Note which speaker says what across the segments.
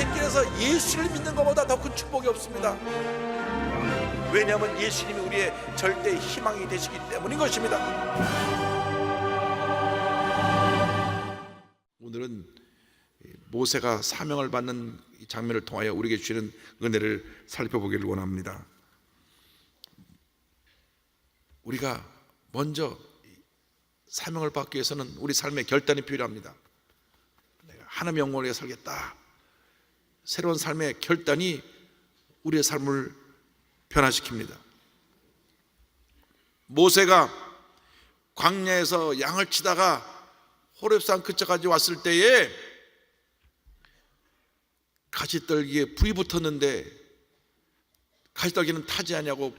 Speaker 1: 하나님의 길에서 예수를 믿는 것보다 더 큰 축복이 없습니다. 왜냐하면 예수님이 우리의 절대 희망이 되시기 때문인 것입니다. 오늘은 모세가 사명을 받는 이 장면을 통하여 우리에게 주시는 은혜를 살펴보기를 원합니다. 우리가 먼저 사명을 받기 위해서는 우리 삶의 결단이 필요합니다. 내가 하나님의 영광을 위해 살겠다. 새로운 삶의 결단이 우리의 삶을 변화시킵니다. 모세가 광야에서 양을 치다가 호렙산 근처까지 왔을 때에 가시떨기에 불이 붙었는데 가시떨기는 타지 않냐고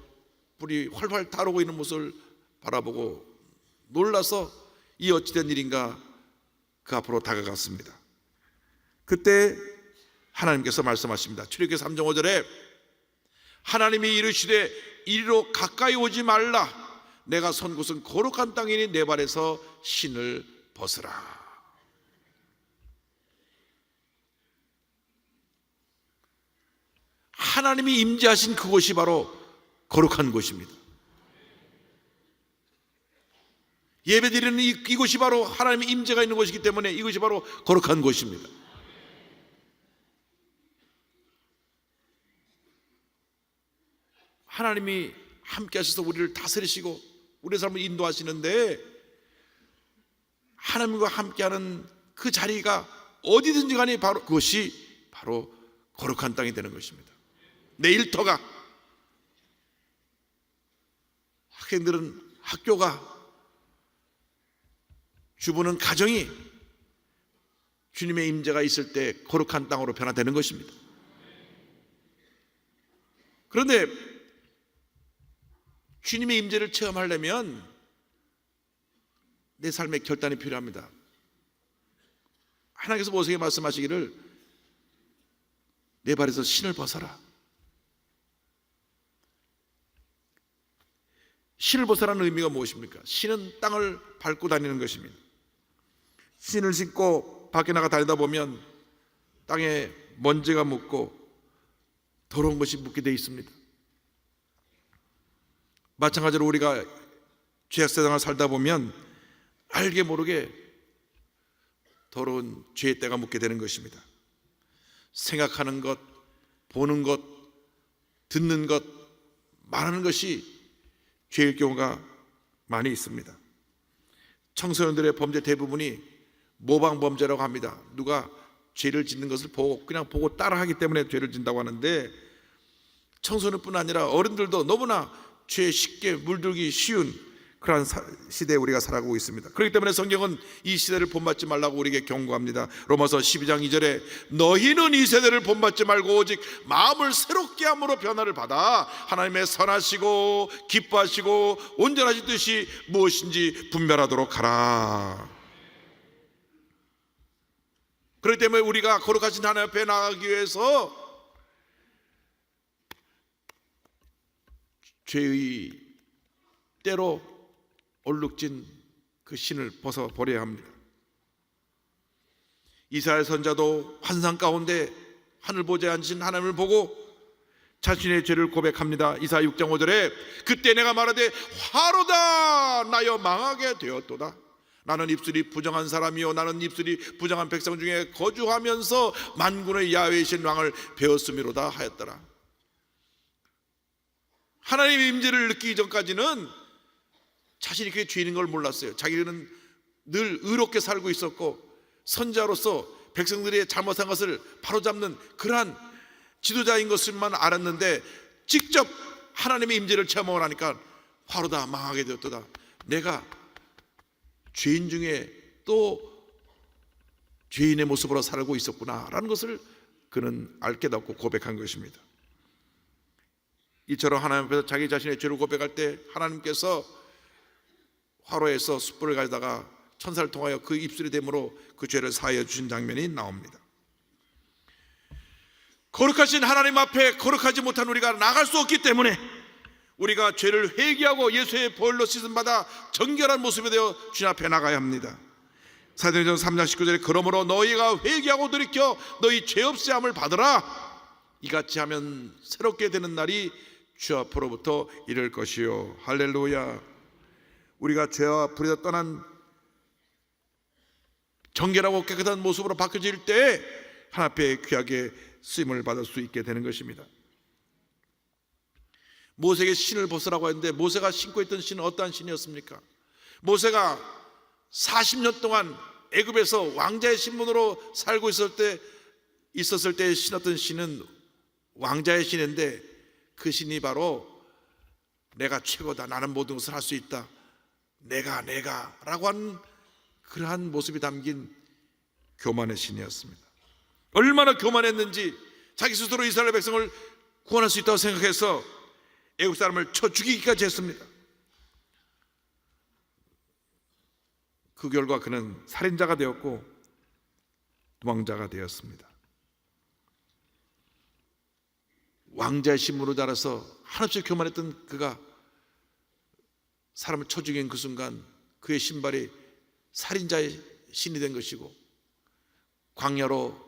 Speaker 1: 불이 활활 타오르고 있는 모습을 바라보고 놀라서 이 어찌된 일인가 그 앞으로 다가갔습니다. 그때 하나님께서 말씀하십니다. 출애굽기 3장 5절에 하나님이 이르시되 이리로 가까이 오지 말라. 내가 선 곳은 거룩한 땅이니 내 발에서 신을 벗으라. 하나님이 임재하신 그곳이 바로 거룩한 곳입니다. 예배드리는 이곳이 바로 하나님의 임재가 있는 곳이기 때문에 이것이 바로 거룩한 곳입니다. 하나님이 함께 하셔서 우리를 다스리시고 우리의 삶을 인도하시는데 하나님과 함께하는 그 자리가 어디든지 간에 바로 그것이 바로 거룩한 땅이 되는 것입니다. 내 일터가, 학생들은 학교가, 주부는 가정이 주님의 임재가 있을 때 거룩한 땅으로 변화되는 것입니다. 그런데 주님의 임재를 체험하려면 내 삶의 결단이 필요합니다. 하나님께서 모세에게 말씀하시기를 내 발에서 신을 벗어라. 신을 벗어라는 의미가 무엇입니까? 신은 땅을 밟고 다니는 것입니다. 신을 신고 밖에 나가 다니다 보면 땅에 먼지가 묻고 더러운 것이 묻게 되어 있습니다. 마찬가지로 우리가 죄악 세상을 살다 보면 알게 모르게 더러운 죄의 때가 묻게 되는 것입니다. 생각하는 것, 보는 것, 듣는 것, 말하는 것이 죄일 경우가 많이 있습니다. 청소년들의 범죄 대부분이 모방 범죄라고 합니다. 누가 죄를 짓는 것을 보고 그냥 보고 따라하기 때문에 죄를 짓는다고 하는데 청소년뿐 아니라 어른들도 너무나 죄에 쉽게 물들기 쉬운 그러한 시대에 우리가 살아가고 있습니다. 그렇기 때문에 성경은 이 시대를 본받지 말라고 우리에게 경고합니다. 로마서 12장 2절에 너희는 이 세대를 본받지 말고 오직 마음을 새롭게 함으로 변화를 받아 하나님의 선하시고 기뻐하시고 온전하신 뜻이 무엇인지 분별하도록 하라. 그렇기 때문에 우리가 거룩하신 하나님 앞에 나가기 위해서 죄의 때로 얼룩진 그 신을 벗어버려야 합니다. 이스라엘 선자도 환상 가운데 하늘 보좌에 앉으신 하나님을 보고 자신의 죄를 고백합니다. 이사야 6장 5절에 그때 내가 말하되 화로다 나여 망하게 되었도다. 나는 입술이 부정한 사람이요 나는 입술이 부정한 백성 중에 거주하면서 만군의 야훼이신 왕을 배웠음이로다 하였더라. 하나님의 임재를 느끼기 전까지는 자신이 그게 죄인인 걸 몰랐어요. 자기는 늘 의롭게 살고 있었고 선자로서 백성들의 잘못한 것을 바로잡는 그러한 지도자인 것을만 알았는데 직접 하나님의 임재를 체험하고 나니까 화로다 망하게 되었도다. 내가 죄인 중에 또 죄인의 모습으로 살고 있었구나 라는 것을 그는 깨닫고 고백한 것입니다. 이처럼 하나님 앞에서 자기 자신의 죄를 고백할 때 하나님께서 화로에서 숯불을 가져다가 천사를 통하여 그 입술이 됨으로 그 죄를 사하여 주신 장면이 나옵니다. 거룩하신 하나님 앞에 거룩하지 못한 우리가 나갈 수 없기 때문에 우리가 죄를 회개하고 예수의 보혈로 씻음받아 정결한 모습이 되어 주님 앞에 나가야 합니다. 사도행전 3장 19절에 그러므로 너희가 회개하고 돌이켜 너희 죄 없애함을 받으라. 이같이 하면 새롭게 되는 날이 주 앞으로부터 이를 것이요. 할렐루야. 우리가 죄와 불에서 떠난 정결하고 깨끗한 모습으로 바뀌어질 때 하나님 앞에 귀하게 쓰임을 받을 수 있게 되는 것입니다. 모세에게 신을 벗으라고 했는데 모세가 신고 있던 신은 어떠한 신이었습니까? 모세가 40년 동안 애굽에서 왕자의 신분으로 살고 있었을 때 신었던 신은 왕자의 신인데 그 신이 바로 내가 최고다, 나는 모든 것을 할 수 있다, 내가 라고 하는 그러한 모습이 담긴 교만의 신이었습니다. 얼마나 교만했는지 자기 스스로 이스라엘 백성을 구원할 수 있다고 생각해서 애국 사람을 쳐 죽이기까지 했습니다. 그 결과 그는 살인자가 되었고 도망자가 되었습니다. 왕자의 신분으로 자라서 한없이 교만했던 그가 사람을 쳐 죽인 그 순간 그의 신발이 살인자의 신이 된 것이고, 광야로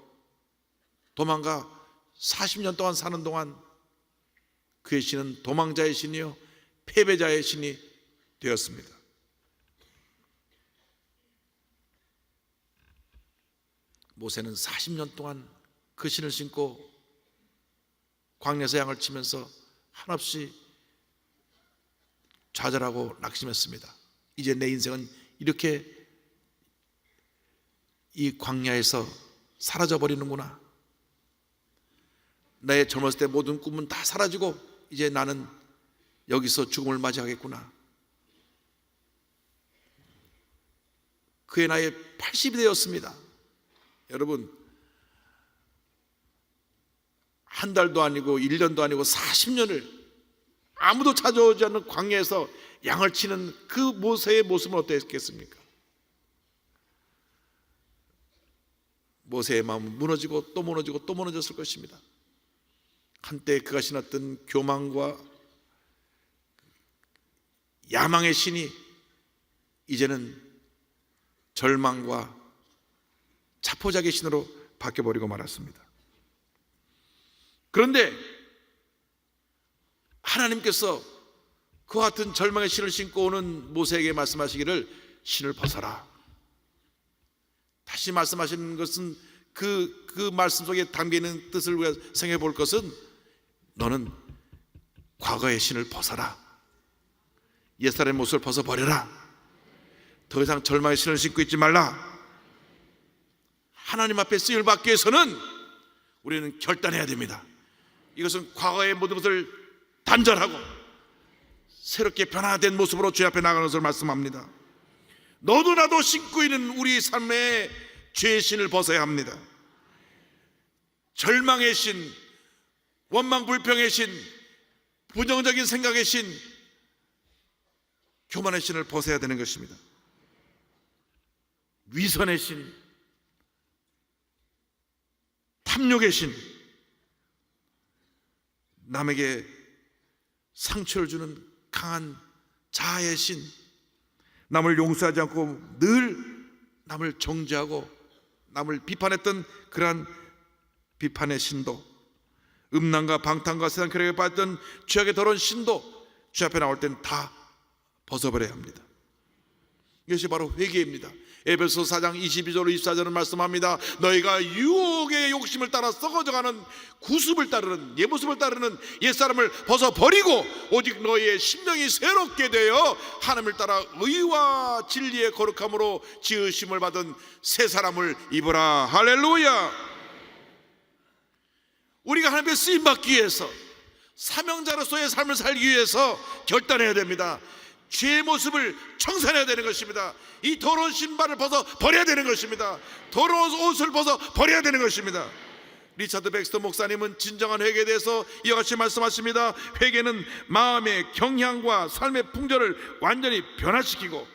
Speaker 1: 도망가 40년 동안 사는 동안 그의 신은 도망자의 신이요 패배자의 신이 되었습니다. 모세는 40년 동안 그 신을 신고 광야에서 양을 치면서 한없이 좌절하고 낙심했습니다. 이제 내 인생은 이렇게 이 광야에서 사라져 버리는구나. 나의 젊었을 때 모든 꿈은 다 사라지고 이제 나는 여기서 죽음을 맞이하겠구나. 그의 나이 80이 되었습니다. 여러분, 한 달도 아니고 1년도 아니고 40년을 아무도 찾아오지 않는 광야에서 양을 치는 그 모세의 모습은 어땠겠습니까? 모세의 마음은 무너지고 또 무너지고 또 무너졌을 것입니다. 한때 그가 신었던 교만과 야망의 신이 이제는 절망과 자포자기 신으로 바뀌어버리고 말았습니다. 그런데 하나님께서 그와 같은 절망의 신을 신고 오는 모세에게 말씀하시기를 신을 벗어라. 다시 말씀하시는 것은 그 말씀 속에 담겨있는 뜻을 우리가 생각해 볼 것은 너는 과거의 신을 벗어라. 옛사람의 모습을 벗어버려라. 더 이상 절망의 신을 신고 있지 말라. 하나님 앞에 쓰임을 받기 위해서는 우리는 결단해야 됩니다. 이것은 과거의 모든 것을 단절하고 새롭게 변화된 모습으로 주의 앞에 나가는 것을 말씀합니다. 너도 나도 신고 있는 우리 삶의 죄의 신을 벗어야 합니다. 절망의 신, 원망불평의 신, 부정적인 생각의 신, 교만의 신을 벗어야 되는 것입니다. 위선의 신, 탐욕의 신, 남에게 상처를 주는 강한 자아의 신, 남을 용서하지 않고 늘 남을 정죄하고 남을 비판했던 그러한 비판의 신도, 음란과 방탕과 세상 쾌락에 빠졌던 죄악의 더러운 신도 주 앞에 나올 땐 다 벗어버려야 합니다. 이것이 바로 회개입니다. 에베소 4장 22절 24절은 말씀합니다. 너희가 유혹의 욕심을 따라 썩어져가는 구습을 따르는 옛모습을 따르는 옛사람을 벗어버리고 오직 너희의 심령이 새롭게 되어 하나님을 따라 의와 진리의 거룩함으로 지으심을 받은 새 사람을 입으라. 할렐루야. 우리가 하나님의 쓰임받기 위해서 사명자로서의 삶을 살기 위해서 결단해야 됩니다. 죄의 모습을 청산해야 되는 것입니다. 이 더러운 신발을 벗어 버려야 되는 것입니다. 더러운 옷을 벗어 버려야 되는 것입니다. 리차드 백스터 목사님은 진정한 회개에 대해서 이와 같이 말씀하십니다. 회개는 마음의 경향과 삶의 풍조를 완전히 변화시키고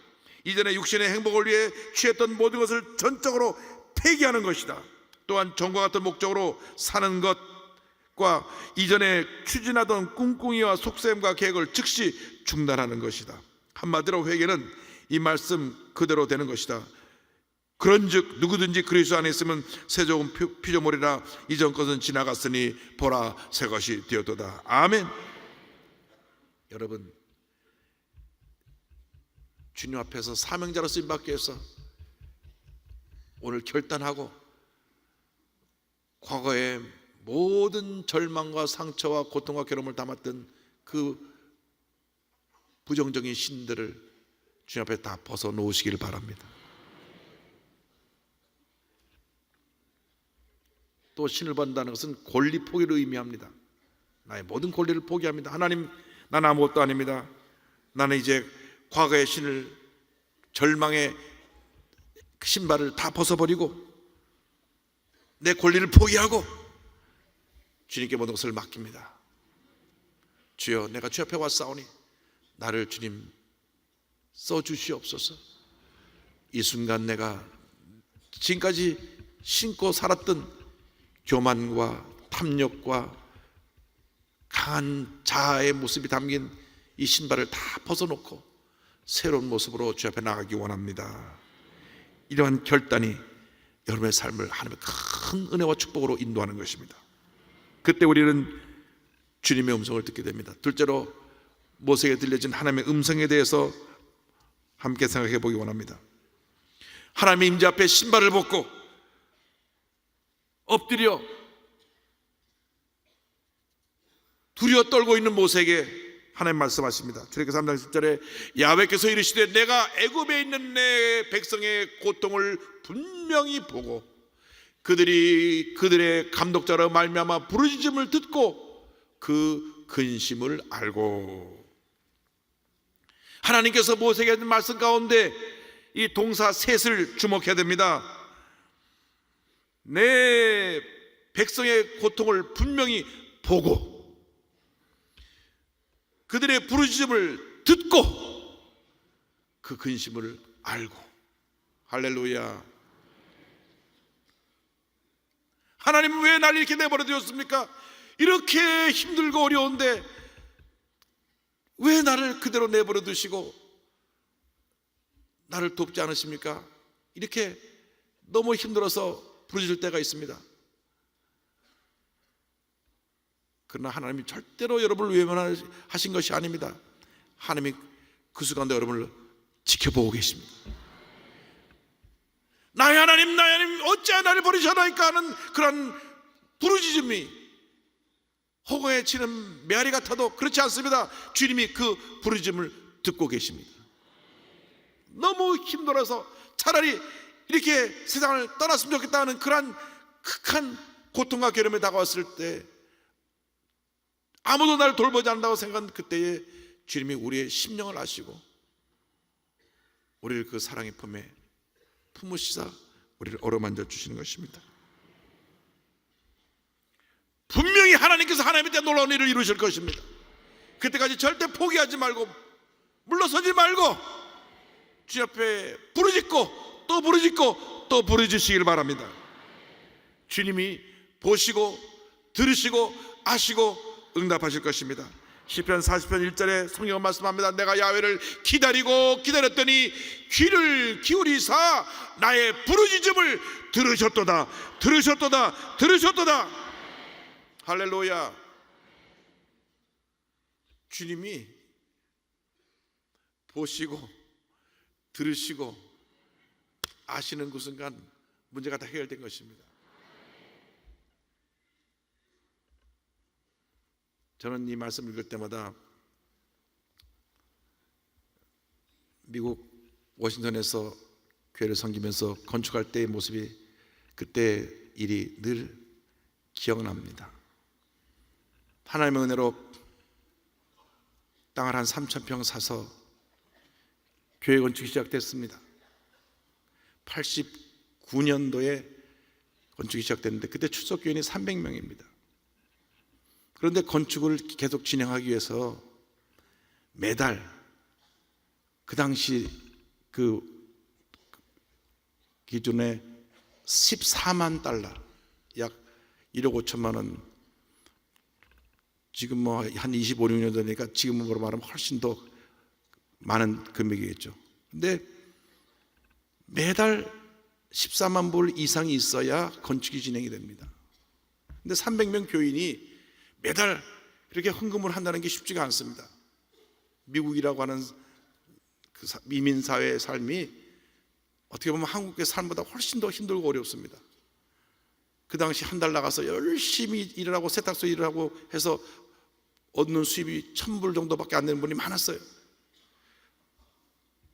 Speaker 1: 이전의 육신의 행복을 위해 취했던 모든 것을 전적으로 폐기하는 것이다. 또한 전과 같은 목적으로 사는 것과 이전에 추진하던 꿍꿍이와 속셈과 계획을 즉시 중단하는 것이다. 한마디로 회개는 이 말씀 그대로 되는 것이다. 그런즉 누구든지 그리스도 안에 있으면 새 좋은 피조물이라 이전 것은 지나갔으니 보라 새 것이 되었도다. 아멘. 여러분, 주님 앞에서 사명자로 쓰임받기 위해서 오늘 결단하고 과거의 모든 절망과 상처와 고통과 괴로움을 담았던 그 부정적인 신들을 주님 앞에 다 벗어놓으시길 바랍니다. 또 신을 받는다는 것은 권리 포기를 의미합니다. 나의 모든 권리를 포기합니다. 하나님, 나는 아무것도 아닙니다. 나는 이제 과거의 신을, 절망의 신발을 다 벗어버리고 내 권리를 포기하고 주님께 모든 것을 맡깁니다. 주여, 내가 주 앞에 왔사오니 나를 주님 써주시옵소서. 이 순간 내가 지금까지 신고 살았던 교만과 탐욕과 강한 자아의 모습이 담긴 이 신발을 다 벗어놓고 새로운 모습으로 주 앞에 나가기 원합니다. 이러한 결단이 여러분의 삶을 하나님의 큰 은혜와 축복으로 인도하는 것입니다. 그때 우리는 주님의 음성을 듣게 됩니다. 둘째로, 모세에게 들려진 하나님의 음성에 대해서 함께 생각해 보기 원합니다. 하나님의 임재 앞에 신발을 벗고 엎드려 두려워 떨고 있는 모세에게 하나님 말씀하십니다. 출애굽기 3장 10절에 야훼께서 이르시되 내가 애굽에 있는 내 백성의 고통을 분명히 보고 그들이 그들의 감독자로 말미암아 부르짖음을 듣고 그 근심을 알고. 하나님께서 모세에게 하신 말씀 가운데 이 동사 셋을 주목해야 됩니다. 내 백성의 고통을 분명히 보고 그들의 부르짖음을 듣고 그 근심을 알고. 할렐루야. 하나님은 왜 나를 이렇게 내버려 두셨습니까? 이렇게 힘들고 어려운데 왜 나를 그대로 내버려 두시고 나를 돕지 않으십니까? 이렇게 너무 힘들어서 부르짖을 때가 있습니다. 그러나 하나님이 절대로 여러분을 외면하신 것이 아닙니다. 하나님이 그 순간도 여러분을 지켜보고 계십니다. 나의 하나님, 나의 하나님, 어찌 나를 버리셨나이까 하는 그런 부르짖음이 허공에 치는 메아리 같아도 그렇지 않습니다. 주님이 그 부르짖음을 듣고 계십니다. 너무 힘들어서 차라리 이렇게 세상을 떠났으면 좋겠다 하는 그런 극한 고통과 괴로움에 다가왔을 때 아무도 나를 돌보지 않는다고 생각한 그때에 주님이 우리의 심령을 아시고 우리를 그 사랑의 품에 품으시사 우리를 어루만져 주시는 것입니다. 분명히 하나님께서 하나님에 대한 놀라운 일을 이루실 것입니다. 그때까지 절대 포기하지 말고 물러서지 말고 주님 앞에 부르짖고 또 부르짖고 또 부르짖으시길 바랍니다. 주님이 보시고 들으시고 아시고 응답하실 것입니다. 시편 40편 1절에 성경은 말씀합니다. 내가 야훼를 기다리고 기다렸더니 귀를 기울이사 나의 부르짖음을 들으셨도다. 들으셨도다. 들으셨도다. 할렐루야. 주님이 보시고 들으시고 아시는 그 순간 문제가 다 해결된 것입니다. 저는 이 말씀 읽을 때마다 미국 워싱턴에서 교회를 섬기면서 건축할 때의 모습이, 그때 일이 늘 기억납니다. 하나님의 은혜로 땅을 한 3,000평 사서 교회 건축이 시작됐습니다. 89년도에 건축이 시작됐는데 그때 출석교인이 300명입니다. 그런데 건축을 계속 진행하기 위해서 매달 그 당시 그 기준에 14만 달러, 약 1억 5천만 원, 지금 뭐 한 25, 6년 되니까 지금으로 말하면 훨씬 더 많은 금액이겠죠. 근데 매달 14만 불 이상이 있어야 건축이 진행이 됩니다. 근데 300명 교인이 매달 그렇게 헌금을 한다는 게 쉽지가 않습니다. 미국이라고 하는 그 이민사회의 삶이 어떻게 보면 한국의 삶보다 훨씬 더 힘들고 어렵습니다. 그 당시 한 달 나가서 열심히 일을 하고 세탁소 일을 하고 해서 얻는 수입이 1,000불 정도밖에 안 되는 분이 많았어요.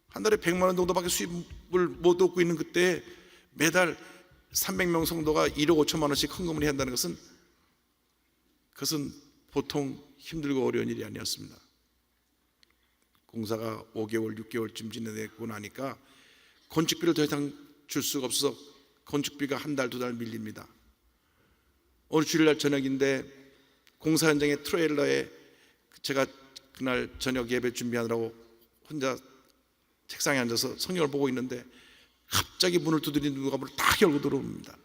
Speaker 1: 한 달에 100만 원 정도밖에 수입을 못 얻고 있는 그때 매달 300명 성도가 1억 5천만 원씩 헌금을 해야 한다는 것은 그것은 보통 힘들고 어려운 일이 아니었습니다. 공사가 5개월, 6개월쯤 지내고 나니까 건축비를 더 이상 줄 수가 없어서 건축비가 한 달, 2달 밀립니다. 어느 주일날 저녁인데 공사 현장의 트레일러에 제가 그날 저녁 예배 준비하느라고 혼자 책상에 앉아서 성경을 보고 있는데 갑자기 문을 두드리는 누가 문을 딱 열고 들어옵니다.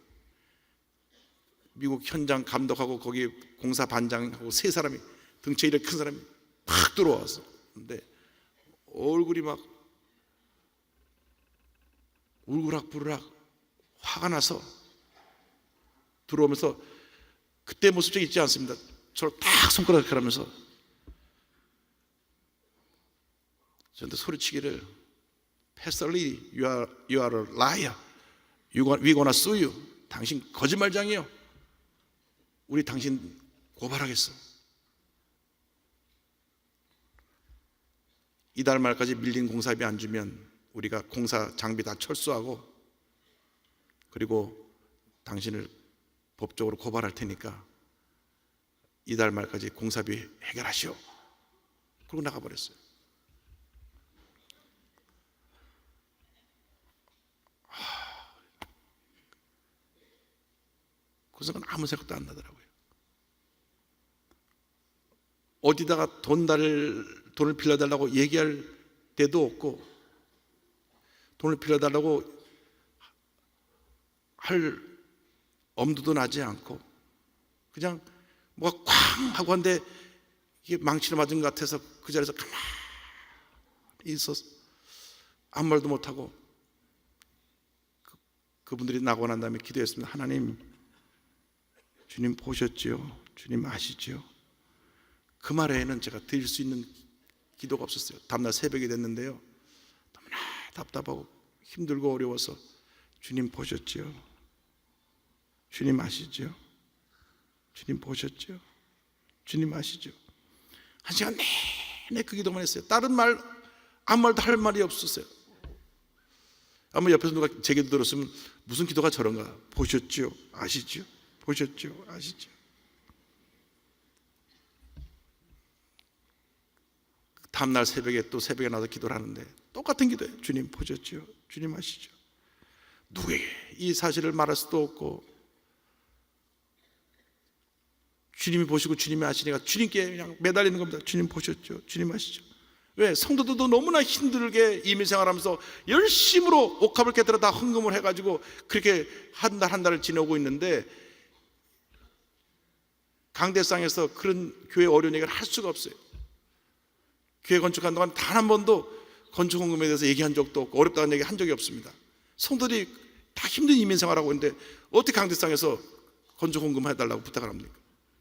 Speaker 1: 미국 현장 감독하고 거기 공사 반장하고 세 사람이, 등치 이렇게 큰 사람이 팍 들어와서, 근데 얼굴이 막 울그락부르락 화가 나서 들어오면서 그때 모습 잊지 않습니다. 저를 딱 손가락을 하면서 저한테 소리치기를, Pastor Lee, you are a liar. We gonna sue you. 당신 거짓말장이에요. 우리 당신 고발하겠어. 이달 말까지 밀린 공사비 안 주면 우리가 공사 장비 다 철수하고 그리고 당신을 법적으로 고발할 테니까 이달 말까지 공사비 해결하시오. 그러고 나가버렸어요. 그 생각은 아무 생각도 안 나더라고요. 어디다가 돈을 빌려달라고 얘기할 데도 없고 돈을 빌려달라고 할 엄두도 나지 않고 그냥 뭐가 쾅 하고 한데 이게 망치를 맞은 것 같아서 그 자리에서 가만히 있어서 아무 말도 못하고 그분들이 나고 난 다음에 기도했습니다. 하나님, 주님 보셨지요? 주님 아시지요? 그 말 외에는 제가 드릴 수 있는 기도가 없었어요. 다음날 새벽이 됐는데요, 너무나 답답하고 힘들고 어려워서 주님 보셨지요? 주님 아시죠? 주님 보셨죠? 주님 아시죠? 한 시간 내내 그 기도만 했어요. 다른 말 아무 말도 할 말이 없었어요. 아마 옆에서 누가 제 기도 들었으면 무슨 기도가 저런가? 보셨죠? 아시죠? 보셨죠? 아시죠? 다음날 새벽에 또 새벽에 나서 기도를 하는데 똑같은 기도예요. 주님 보셨죠? 주님 아시죠? 누구에게 이 사실을 말할 수도 없고 주님이 보시고 주님이 아시니까 주님께 그냥 매달리는 겁니다. 주님 보셨죠? 주님 아시죠? 왜? 성도들도 너무나 힘들게 이민생활하면서 열심으로 옥합을 깨뜨려 다 헌금을 해가지고 그렇게 한 달 한 달을 지내고 있는데 강대상에서 그런 교회 어려운 얘기를 할 수가 없어요. 교회 건축한 동안 단 한 번도 건축 헌금에 대해서 얘기한 적도 없고 어렵다는 얘기 한 적이 없습니다. 성도들이 다 힘든 이민생활하고 있는데 어떻게 강대상에서 건축 헌금 해달라고 부탁을 합니까?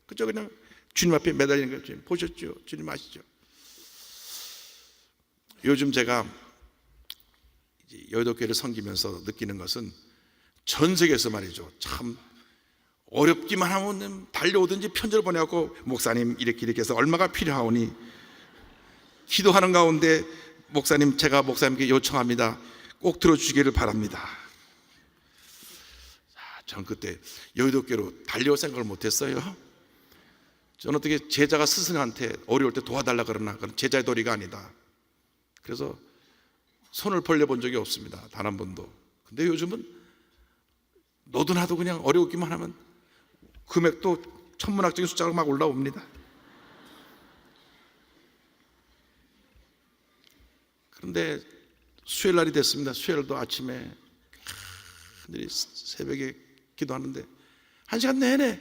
Speaker 1: 그죠? 그냥 주님 앞에 매달리는 거예요. 주님 보셨죠? 주님 아시죠? 요즘 제가 여의도교회를 섬기면서 느끼는 것은 전 세계에서 말이죠, 참 어렵기만 하면 달려오든지 편지를 보내고 목사님 이렇게 해서 얼마가 필요하오니 기도하는 가운데 목사님, 제가 목사님께 요청합니다. 꼭 들어주시기를 바랍니다. 전 그때 여의도교회로 달려올 생각을 못했어요. 저는 어떻게 제자가 스승한테 어려울 때 도와달라 그러나 그건 제자의 도리가 아니다. 그래서 손을 벌려본 적이 없습니다. 단 한 번도. 근데 요즘은 너도 나도 그냥 어려우기만 하면 금액도 천문학적인 숫자가 막 올라옵니다. 그런데 수요일 날이 됐습니다. 수요일도 아침에 새벽에 기도하는데 한 시간 내내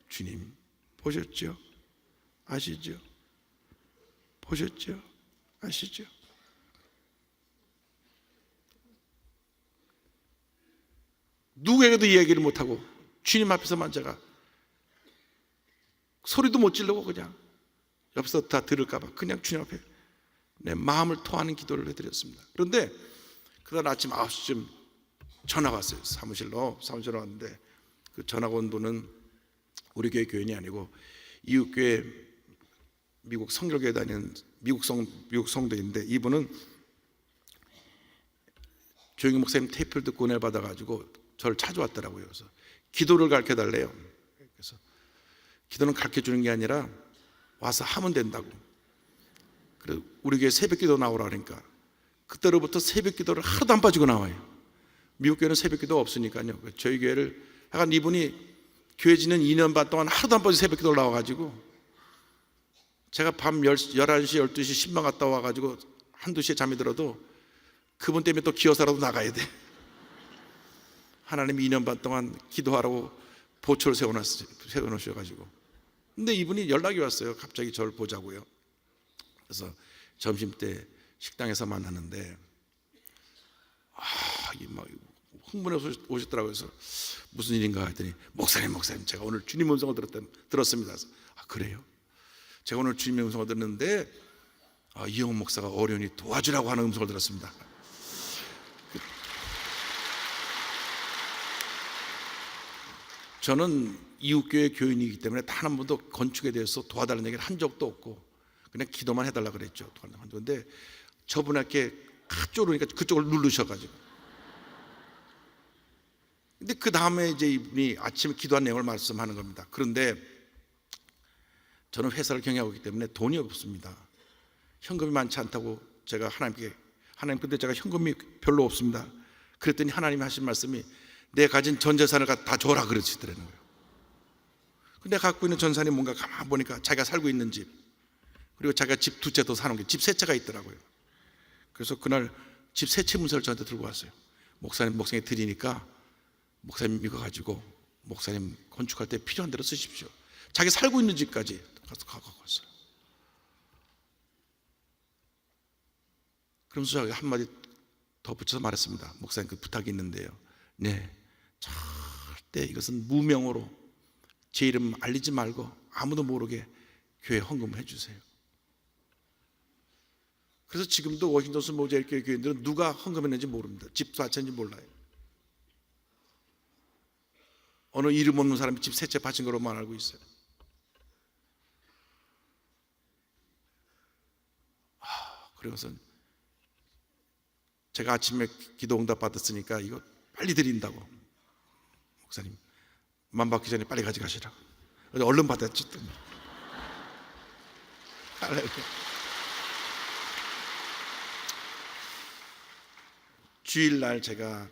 Speaker 1: 주님 보셨죠? 아시죠? 보셨죠? 아시죠? 누구에게도 이야기를 못하고 주님 앞에서만 제가 소리도 못 지르고 그냥 옆에서 다 들을까 봐 그냥 주님 앞에 내 마음을 토하는 기도를 해드렸습니다. 그런데 그날 아침 9시쯤 전화가 왔어요. 사무실로 왔는데 그 전화가 온 분은 우리 교회 교인이 아니고 이웃교회 미국 성결교회 다니는 미국 성도인데, 이분은 조영희 목사님 테이프를 듣고 은혜를 받아가지고 저를 찾아왔더라고요. 그래서 기도를 가르쳐 달래요. 그래서 기도는 가르쳐 주는 게 아니라 와서 하면 된다고. 그래서 우리 교회 새벽 기도 나오라 그러니까 그때로부터 새벽 기도를 하루도 안 빠지고 나와요. 미국 교회는 새벽 기도가 없으니까요. 저희 교회를 약간 이분이 교회 지는 2년 반 동안 하루도 안 빠지고 새벽 기도를 나와가지고 제가 밤 11시, 12시 신방 갔다 와가지고 한두 시에 잠이 들어도 그분 때문에 또 기어서라도 나가야 돼. 하나님이 2년 반 동안 기도하라고 보초를 세워놓으셔가지고. 근데 이분이 연락이 왔어요. 갑자기 저를 보자고요. 그래서 점심때 식당에서 만났는데 막 흥분해서 오셨더라고요. 그래서 무슨 일인가 했더니 목사님 제가 오늘 주님 음성을 들었습니다. 그래서 그래요? 제가 오늘 주님의 음성을 들었는데 이영훈 목사가 어려우니 도와주라고 하는 음성을 들었습니다. 저는 이웃교회 교인이기 때문에 단 한 번도 건축에 대해서 도와달라는 얘기를 한 적도 없고 그냥 기도만 해달라 그랬죠. 그런데 저분에게 그쪽으로 오니까 그쪽을 누르셔가지고. 근데 그 다음에 이제 이분이 아침에 기도한 내용을 말씀하는 겁니다. 그런데 저는 회사를 경영하고 있기 때문에 돈이 없습니다. 현금이 많지 않다고 제가 하나님 근데 제가 현금이 별로 없습니다. 그랬더니 하나님이 하신 말씀이 내 가진 전 재산을 다 줘라 그러시더라는 거예요. 근데 갖고 있는 전산이 뭔가 가만 보니까 자기가 살고 있는 집, 그리고 자기가 집 2채 더 사놓은 게 집 3채가 있더라고요. 그래서 그날 집 3채 문서를 저한테 들고 왔어요. 목사님 드리니까 목사님 이거 가지고 목사님 건축할 때 필요한 대로 쓰십시오. 자기 살고 있는 집까지 가서 갖고 왔어요. 그러면서 제가 한마디 더 붙여서 말했습니다. 목사님 그 부탁이 있는데요. 네, 절대 이것은 무명으로 제 이름 알리지 말고 아무도 모르게 교회 헌금을 해주세요. 그래서 지금도 워싱턴 모자일교회 교인들은 누가 헌금했는지 모릅니다. 집 4채인지 몰라요. 어느 이름 없는 사람이 집 3채 바친 거로만 알고 있어요. 그래서 제가 아침에 기도 응답 받았으니까 이거 빨리 드린다고. 목사님 만 받기 전에 빨리 가져가시라고. 얼른 받았죠. 주일날 제가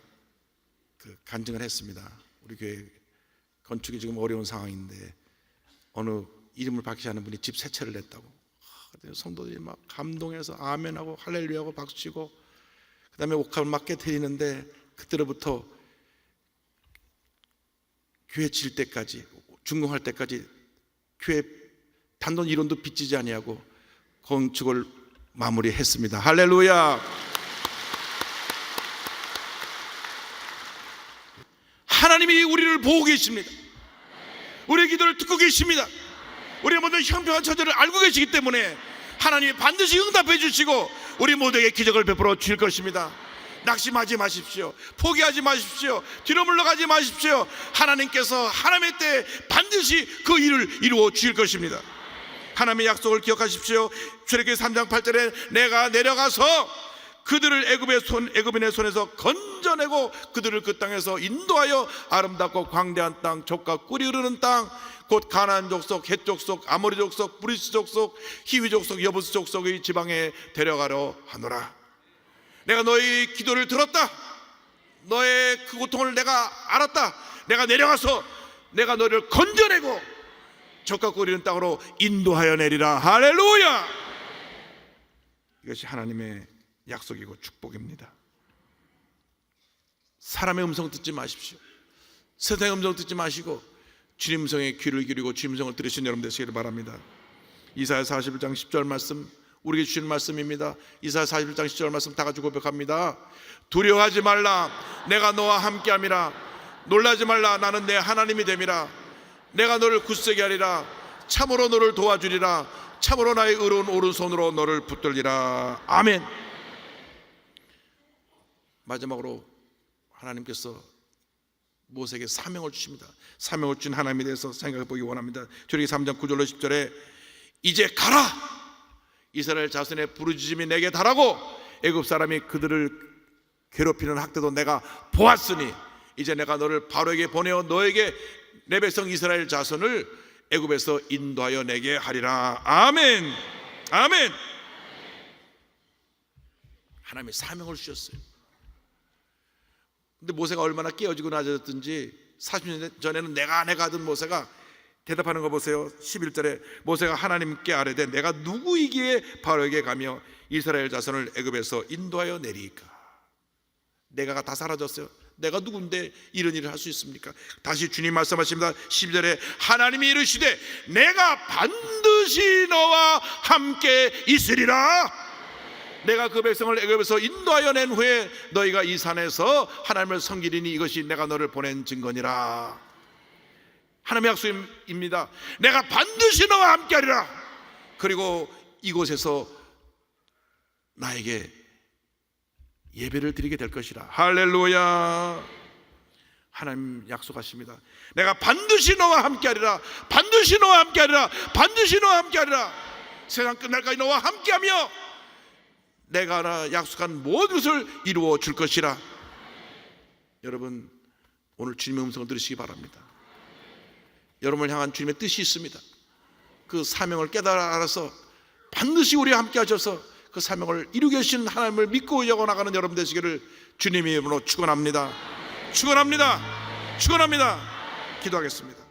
Speaker 1: 간증을 했습니다. 우리 교회 건축이 지금 어려운 상황인데 어느 이름을 밝히지 않은 분이 집 3채를 냈다고. 성도들이 막 감동해서 아멘하고 할렐루야하고 박수치고, 그 다음에 옥합을 막 깨트리는데 그때로부터 교회 질 때까지, 준공할 때까지 교회 단돈 1원도 빚지지 아니하고 건축을 마무리했습니다. 할렐루야. 하나님이 우리를 보고 계십니다. 우리의 기도를 듣고 계십니다. 우리의 모든 형편과 처지를 알고 계시기 때문에 하나님이 반드시 응답해 주시고 우리 모두에게 기적을 베풀어 주실 것입니다. 낙심하지 마십시오. 포기하지 마십시오. 뒤로 물러가지 마십시오. 하나님께서 하나님의 때에 반드시 그 일을 이루어 주실 것입니다. 하나님의 약속을 기억하십시오. 출애굽기 3장 8절에 내가 내려가서 그들을 애굽인의 손에서 건져내고 그들을 그 땅에서 인도하여 아름답고 광대한 땅, 족과 꿀이 흐르는 땅, 곧 가나안 족속, 헷 족속, 아모리 족속, 브리스 족속, 히위 족속, 여부스 족속의 지방에 데려가려 하노라. 내가 너의 기도를 들었다. 너의 그 고통을 내가 알았다. 내가 내려가서 내가 너를 건져내고 족과 꿀이 흐르는 땅으로 인도하여 내리라. 할렐루야. 이것이 하나님의 약속이고 축복입니다. 사람의 음성 듣지 마십시오. 세상의 음성 듣지 마시고 주님 음성에 귀를 기울이고 주님 음성을 들으신 여러분 되시기를 바랍니다. 이사야 41장 10절 말씀 우리에게 주시는 말씀입니다. 이사야 41장 10절 말씀 다 같이 고백합니다. 두려워하지 말라. 내가 너와 함께함이라. 놀라지 말라. 나는 내 하나님이 됨이라. 내가 너를 굳세게 하리라. 참으로 너를 도와주리라. 참으로 나의 의로운 오른손으로 너를 붙들리라. 아멘. 마지막으로 하나님께서 모세에게 사명을 주십니다. 사명을 준 하나님에 대해서 생각해 보기 원합니다. 출애굽기 3장 9절로 10절에 이제 가라. 이스라엘 자손의 부르짖음이 내게 달하고 애굽 사람이 그들을 괴롭히는 학대도 내가 보았으니 이제 내가 너를 바로에게 보내어 너에게 내 백성 이스라엘 자손을 애굽에서 인도하여 내게 하리라. 아멘. 아멘. 하나님이 사명을 주셨어요. 근데 모세가 얼마나 깨어지고 낮아졌든지 40년 전에는 내가 하던 모세가 대답하는 거 보세요. 11절에 모세가 하나님께 아뢰되 내가 누구이기에 바로에게 가며 이스라엘 자손을 애굽에서 인도하여 내리까. 내가가 다 사라졌어요. 내가 누군데 이런 일을 할 수 있습니까? 다시 주님 말씀하십니다. 12절에 하나님이 이르시되 내가 반드시 너와 함께 있으리라. 내가 그 백성을 애굽에서 인도하여 낸 후에 너희가 이 산에서 하나님을 섬기리니 이것이 내가 너를 보낸 증거니라. 하나님의 약속입니다. 내가 반드시 너와 함께하리라. 그리고 이곳에서 나에게 예배를 드리게 될 것이라. 할렐루야. 하나님 약속하십니다. 내가 반드시 너와 함께하리라. 반드시 너와 함께하리라. 반드시 너와 함께하리라. 세상 끝날까지 너와 함께하며 내가 약속한 모든 것을 이루어 줄 것이라. 여러분 오늘 주님의 음성을 들으시기 바랍니다. 여러분을 향한 주님의 뜻이 있습니다. 그 사명을 깨달아 알아서 반드시 우리와 함께 하셔서 그 사명을 이루게 하시는 하나님을 믿고 이어나가는 여러분 되시기를 주님의 이름으로 축원합니다. 축원합니다. 축원합니다. 기도하겠습니다.